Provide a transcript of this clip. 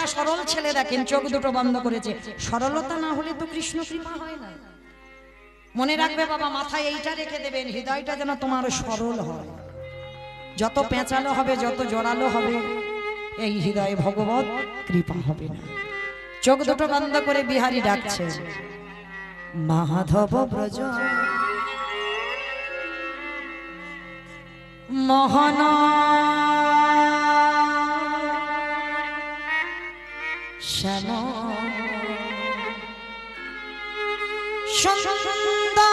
সোজা সরল ছেলে দেখেন, চোখ দুটো বন্ধ করেছে। সরলতা না হলে তো কৃষ্ণ কৃপা হয় না। মনে রাখবে বাবা, মাথায় এইটা রেখে দেবেন, হৃদয়টা যেন তোমার সরল হয়। যত পেঁচালো হবে, যত জোরালো হবে, এই হৃদয়ে ভগবত কৃপা হবে না। চোখ দুটো বন্ধ করে বিহারী ডাকছে, মাধব ব্রজ মোহন শ্যাম সুন্দর